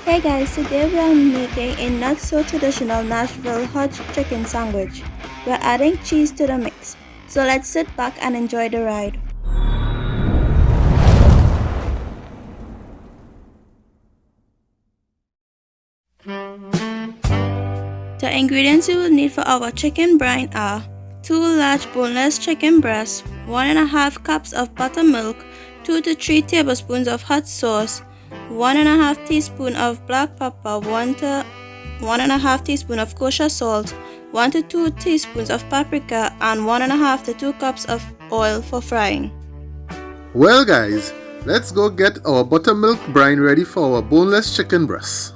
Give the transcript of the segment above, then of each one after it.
Hey guys, today we are making a not so traditional Nashville hot chicken sandwich. We're adding cheese to the mix, so let's sit back and enjoy the ride. The ingredients you will need for our chicken brine are 2 large boneless chicken breasts, 1.5 cups of buttermilk, 2 to 3 tablespoons of hot sauce, 1.5 teaspoon of black pepper, 1 to 1.5 teaspoon of kosher salt, 1 to 2 teaspoons of paprika, and 1.5 to 2 cups of oil for frying. Well guys, let's go get our buttermilk brine ready for our boneless chicken breasts.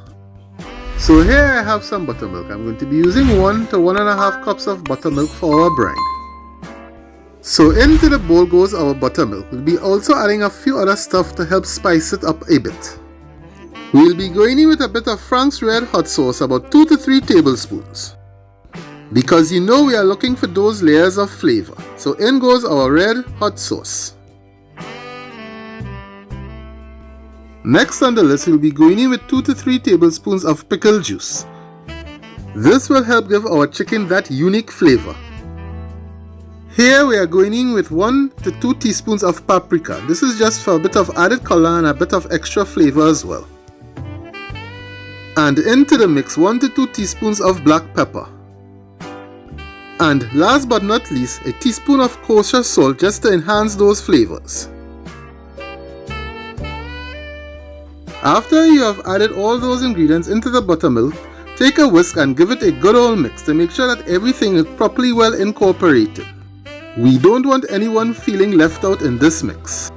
So here I have some buttermilk. I'm going to be using 1 to 1.5 cups of buttermilk for our brine. So into the bowl goes our buttermilk. We'll be also adding a few other stuff to help spice it up a bit. We'll be going in with a bit of Frank's red hot sauce, about 2 to 3 tablespoons. Because you know we are looking for those layers of flavor. So in goes our red hot sauce. Next on the list, we'll be going in with 2 to 3 tablespoons of pickle juice. This will help give our chicken that unique flavor. Here we are going in with 1 to 2 teaspoons of paprika. This is just for a bit of added color and a bit of extra flavor as well. And into the mix 1 to 2 teaspoons of black pepper. And last but not least, a teaspoon of kosher salt just to enhance those flavors. After you have added all those ingredients into the buttermilk, take a whisk and give it a good old mix to make sure that everything is properly well incorporated. We don't want anyone feeling left out in this mix.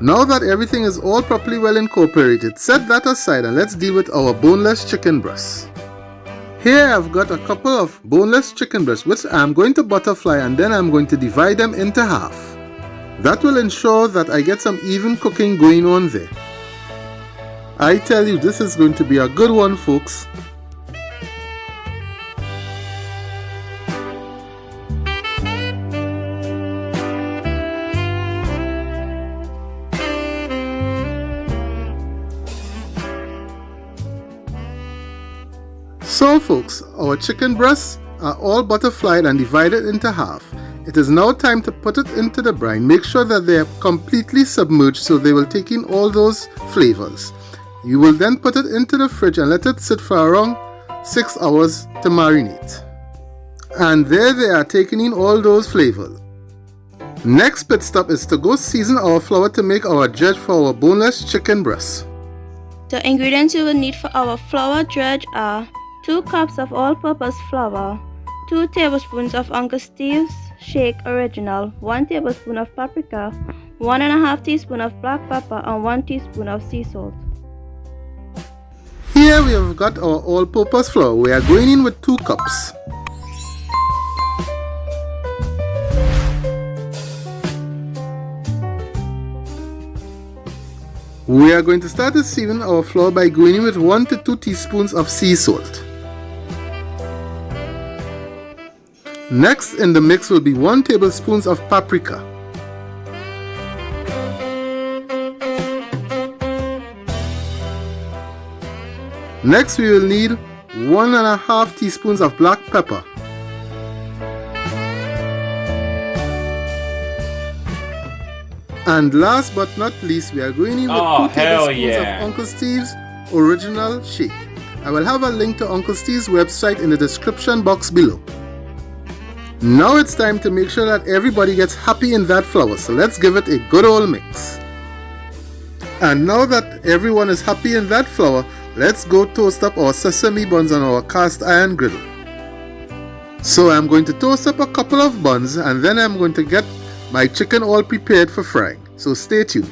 Now that everything is all properly well incorporated, set that aside and let's deal with our boneless chicken breasts. Here I've got a couple of boneless chicken breasts which I'm going to butterfly and then I'm going to divide them into half. That will ensure that I get some even cooking going on there. I tell you, this is going to be a good one, folks. So folks, our chicken breasts are all butterflied and divided into half. It is now time to put it into the brine. Make sure that they are completely submerged so they will take in all those flavors. You will then put it into the fridge and let it sit for around 6 hours to marinate. And there they are taking in all those flavors. Next pit stop is to go season our flour to make our dredge for our boneless chicken breasts. The ingredients you will need for our flour dredge are 2 cups of all-purpose flour, 2 tablespoons of Uncle Steve's Shake Original, 1 tablespoon of paprika, 1.5 teaspoon of black pepper, and 1 teaspoon of sea salt. Here we have got our all-purpose flour. We are going in with 2 cups. We are going to start to season our flour by going in with 1 to 2 teaspoons of sea salt. Next in the mix will be 1 tablespoon of paprika. Next we will need 1.5 teaspoons of black pepper. And last but not least, we are going in with 2 tablespoons of Uncle Steve's Original Shake. I will have a link to Uncle Steve's website in the description box below. Now it's time to make sure that everybody gets happy in that flour, so let's give it a good old mix. And now that everyone is happy in that flour, let's go toast up our sesame buns on our cast iron griddle. So I'm going to toast up a couple of buns and then I'm going to get my chicken all prepared for frying. So stay tuned.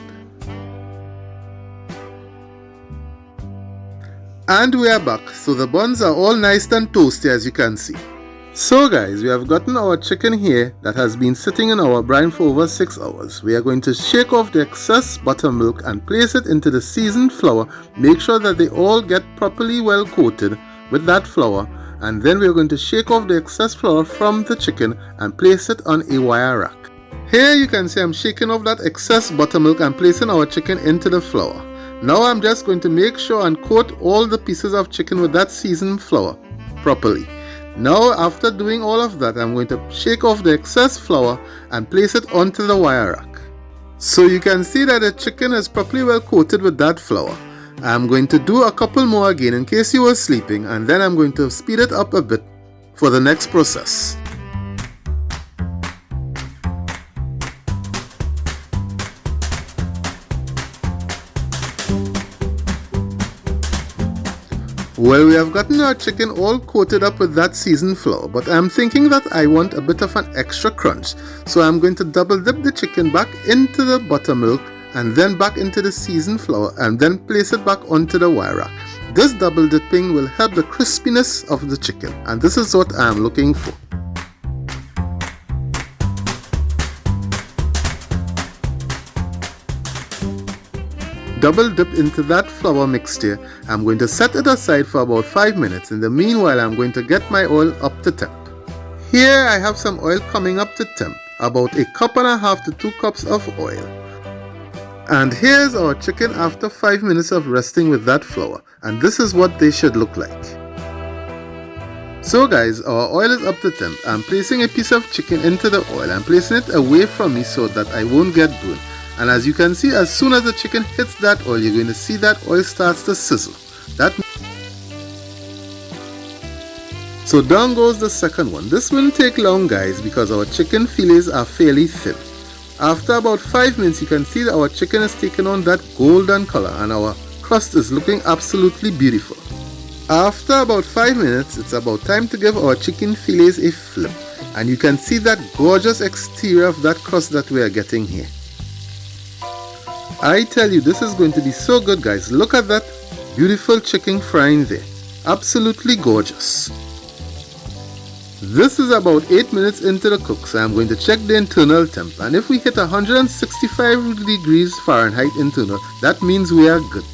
And we are back. So the buns are all nice and toasty as you can see. So guys, we have gotten our chicken here that has been sitting in our brine for over 6 hours. We are going to shake off the excess buttermilk and place it into the seasoned flour. Make sure that they all get properly well coated with that flour, and then we are going to shake off the excess flour from the chicken and place it on a wire rack. Here you can see I'm shaking off that excess buttermilk and placing our chicken into the flour. Now I'm just going to make sure and coat all the pieces of chicken with that seasoned flour properly. Now after doing all of that, I'm going to shake off the excess flour and place it onto the wire rack. So you can see that the chicken is properly well coated with that flour. I'm going to do a couple more again in case you were sleeping, and then I'm going to speed it up a bit for the next process. Well, we have gotten our chicken all coated up with that seasoned flour, but I'm thinking that I want a bit of an extra crunch. So I'm going to double dip the chicken back into the buttermilk and then back into the seasoned flour and then place it back onto the wire rack. This double dipping will help the crispiness of the chicken, and this is what I'm looking for. Double dip into that flour mixture. I'm going to set it aside for about 5 minutes. In the meanwhile, I'm going to get my oil up to temp. Here I have some oil coming up to temp, about 1.5 cups to 2 cups of oil. And here's our chicken after 5 minutes of resting with that flour, and this is what they should look like. So guys, our oil is up to temp. I'm placing a piece of chicken into the oil. I'm placing it away from me so that I won't get burned. And as you can see, as soon as the chicken hits that oil, you're going to see that oil starts to sizzle. So down goes the second one. This won't take long guys because our chicken fillets are fairly thin. After about 5 minutes, you can see that our chicken has taken on that golden color and our crust is looking absolutely beautiful. After about 5 minutes, it's about time to give our chicken fillets a flip. And you can see that gorgeous exterior of that crust that we are getting here. I tell you, this is going to be so good guys. Look at that beautiful chicken frying there. Absolutely gorgeous. This is about 8 minutes into the cook, so I'm going to check the internal temp. And if we hit 165 degrees Fahrenheit internal, that means we are good.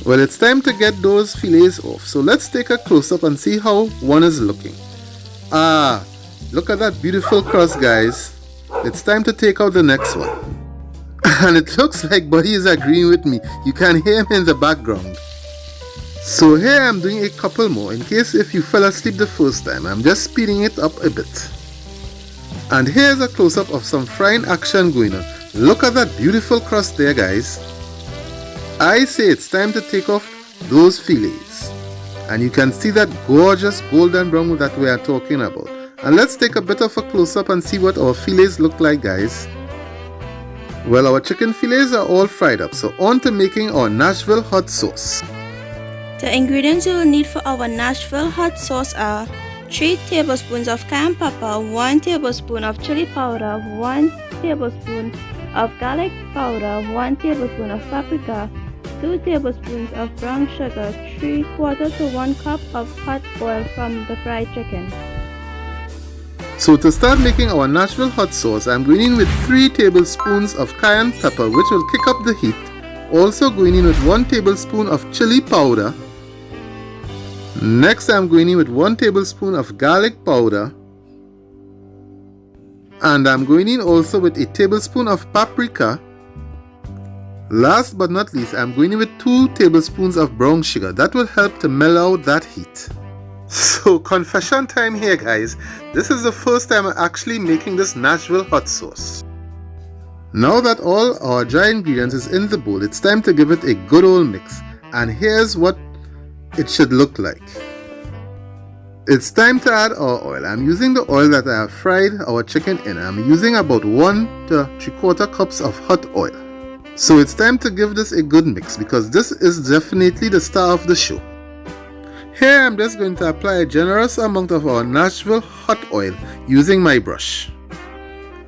Well, it's time to get those fillets off. So let's take a close-up and see how one is looking. Ah, look at that beautiful crust guys. It's time to take out the next one. And it looks like Buddy is agreeing with me. You can hear him in the background. So here I'm doing a couple more in case if you fell asleep the first time. I'm just speeding it up a bit. And here's a close-up of some frying action going on. Look at that beautiful crust there guys. I say it's time to take off those fillets. And you can see that gorgeous golden brown that we are talking about. And let's take a bit of a close-up and see what our fillets look like guys. Well, our chicken fillets are all fried up, so on to making our Nashville Hot Sauce. The ingredients you will need for our Nashville Hot Sauce are 3 tablespoons of cayenne pepper, 1 tablespoon of chili powder, 1 tablespoon of garlic powder, 1 tablespoon of paprika, 2 tablespoons of brown sugar, 3/4 to 1 cup of hot oil from the fried chicken. So to start making our Nashville Hot Sauce, I'm going in with 3 tablespoons of cayenne pepper, which will kick up the heat. Also going in with 1 tablespoon of chili powder. Next I'm going in with 1 tablespoon of garlic powder. And I'm going in also with a tablespoon of paprika. Last but not least, I'm going in with 2 tablespoons of brown sugar. That will help to mellow out that heat. So confession time here guys, this is the first time I'm actually making this Nashville Hot Sauce. Now that all our dry ingredients is in the bowl, it's time to give it a good old mix. And here's what it should look like. It's time to add our oil. I'm using the oil that I have fried our chicken in. I'm using about 1 to 3/4 cups of hot oil. So it's time to give this a good mix because this is definitely the star of the show. Here I'm just going to apply a generous amount of our Nashville hot oil using my brush.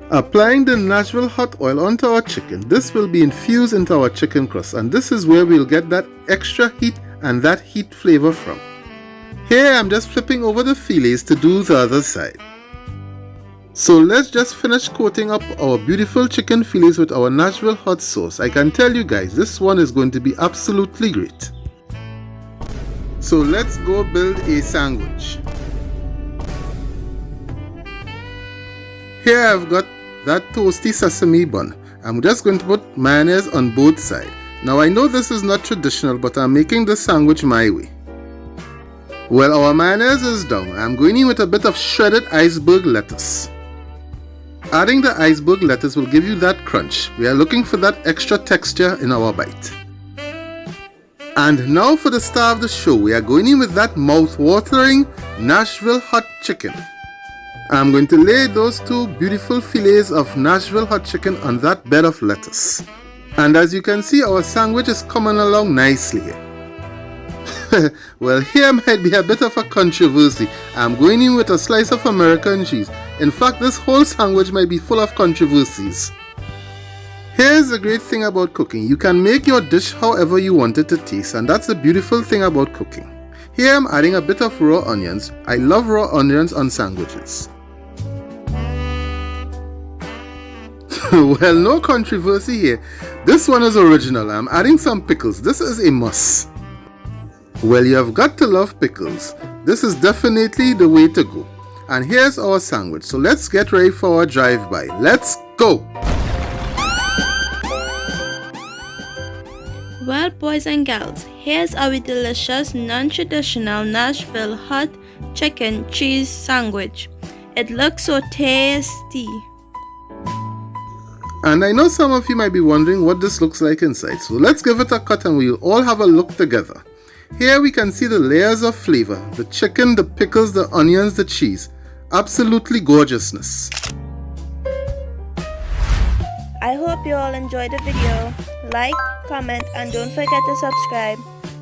Applying the Nashville hot oil onto our chicken, this will be infused into our chicken crust, and this is where we'll get that extra heat and that heat flavor from. Here I'm just flipping over the fillets to do the other side. So let's just finish coating up our beautiful chicken fillets with our Nashville hot sauce. I can tell you guys, this one is going to be absolutely great. So let's go build a sandwich. Here I've got that toasty sesame bun. I'm just going to put mayonnaise on both sides. Now I know this is not traditional, but I'm making this sandwich my way. Well, our mayonnaise is down. I'm going in with a bit of shredded iceberg lettuce. Adding the iceberg lettuce will give you that crunch. We are looking for that extra texture in our bite. And now for the star of the show, we are going in with that mouth-watering Nashville hot chicken. I'm going to lay those two beautiful fillets of Nashville hot chicken on that bed of lettuce. And as you can see, our sandwich is coming along nicely. Well, here might be a bit of a controversy. I'm going in with a slice of American cheese. In fact, this whole sandwich might be full of controversies. Here's the great thing about cooking. You can make your dish however you want it to taste, and that's the beautiful thing about cooking. Here I'm adding a bit of raw onions. I love raw onions on sandwiches. Well, no controversy here. This one is original. I'm adding some pickles. This is a must. Well, you have got to love pickles. This is definitely the way to go. And here's our sandwich. So let's get ready for our drive-by. Let's go! Well, boys and girls, here's our delicious non-traditional Nashville hot chicken cheese sandwich. It looks so tasty. And I know some of you might be wondering what this looks like inside. So let's give it a cut and we'll all have a look together. Here we can see the layers of flavor, the chicken, the pickles, the onions, the cheese. Absolutely gorgeousness. I hope you all enjoyed the video. Like, comment, and don't forget to subscribe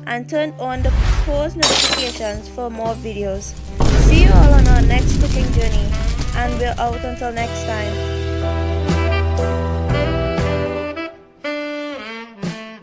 and turn on the post notifications for more videos. See you all on our next cooking journey, and we're out until next time.